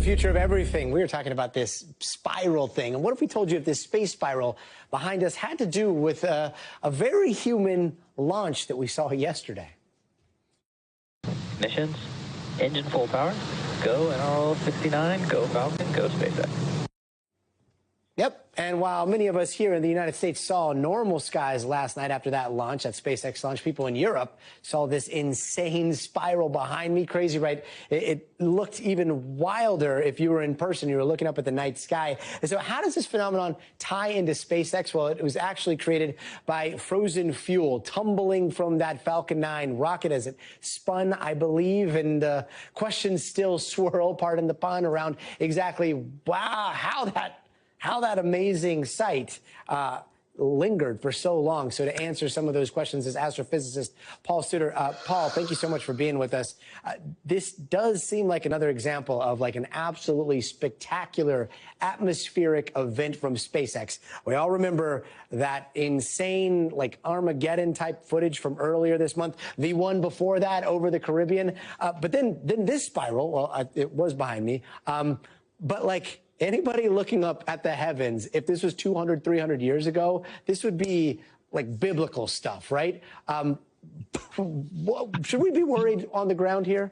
future of everything. We were talking about this spiral thing. And what if we told you if this space spiral behind us had to do with a very human launch that we saw yesterday? Missions, engine full power, go NRL 69, go Falcon, go SpaceX. Yep. And while many of us here in the United States saw normal skies last night after that launch, that SpaceX launch, people in Europe saw this insane spiral behind me. Crazy, right? It looked even wilder if you were in person. You were looking up at the night sky. And so how does this phenomenon tie into SpaceX? Well, it was actually created by frozen fuel tumbling from that Falcon 9 rocket as it spun, I believe. And questions still swirl, pardon the pun, around exactly, wow, how that amazing sight lingered for so long. So to answer some of those questions is astrophysicist Paul Suter. Paul, thank you so much for being with us. This does seem like another example of like an absolutely spectacular atmospheric event from SpaceX. We all remember that insane like Armageddon type footage from earlier this month, the one before that over the Caribbean. But then this spiral, well, it was behind me, but like, anybody looking up at the heavens, if this was 200, 300 years ago, this would be like biblical stuff, right? Should we be worried on the ground here?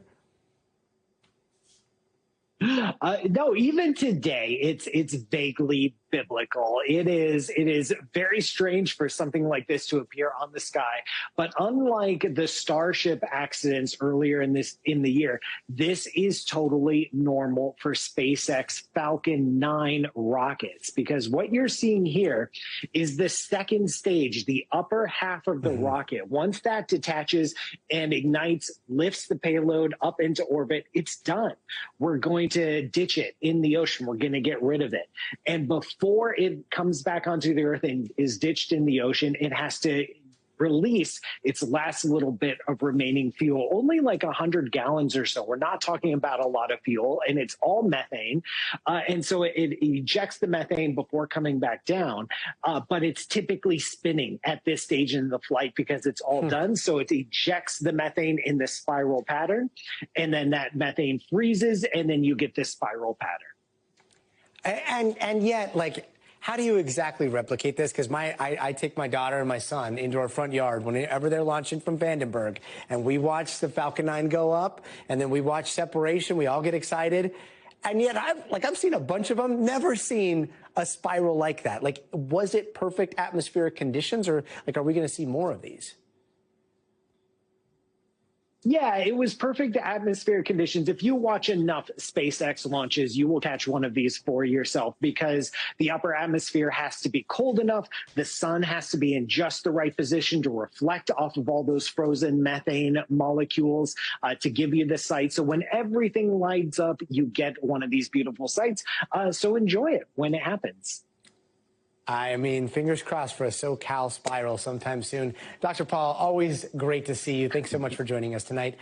No, even today, it's vaguely biblical. It is very strange for something like this to appear on the sky. But unlike the Starship accidents earlier in the year, this is totally normal for SpaceX Falcon 9 rockets, because what you're seeing here is the second stage, the upper half of the rocket. Once that detaches and ignites, lifts the payload up into orbit, it's done. We're going to ditch it in the ocean. We're going to get rid of it. And before it comes back onto the Earth and is ditched in the ocean, it has to release its last little bit of remaining fuel, only like 100 gallons or so. We're not talking about a lot of fuel, and it's all methane. And so it ejects the methane before coming back down, but it's typically spinning at this stage in the flight because it's all done. So it ejects the methane in the spiral pattern, and then that methane freezes, and then you get this spiral pattern. And yet, like, how do you exactly replicate this? Because I take my daughter and my son into our front yard whenever they're launching from Vandenberg, and we watch the Falcon 9 go up, and then we watch separation. We all get excited. And yet I've seen a bunch of them, never seen a spiral like that. Like, was it perfect atmospheric conditions, or like, are we going to see more of these? Yeah, it was perfect atmospheric conditions. If you watch enough SpaceX launches, you will catch one of these for yourself, because the upper atmosphere has to be cold enough. The sun has to be in just the right position to reflect off of all those frozen methane molecules to give you the sight. So when everything lights up, you get one of these beautiful sights. So enjoy it when it happens. I mean, fingers crossed for a SoCal spiral sometime soon. Dr. Paul, always great to see you. Thanks so much for joining us tonight.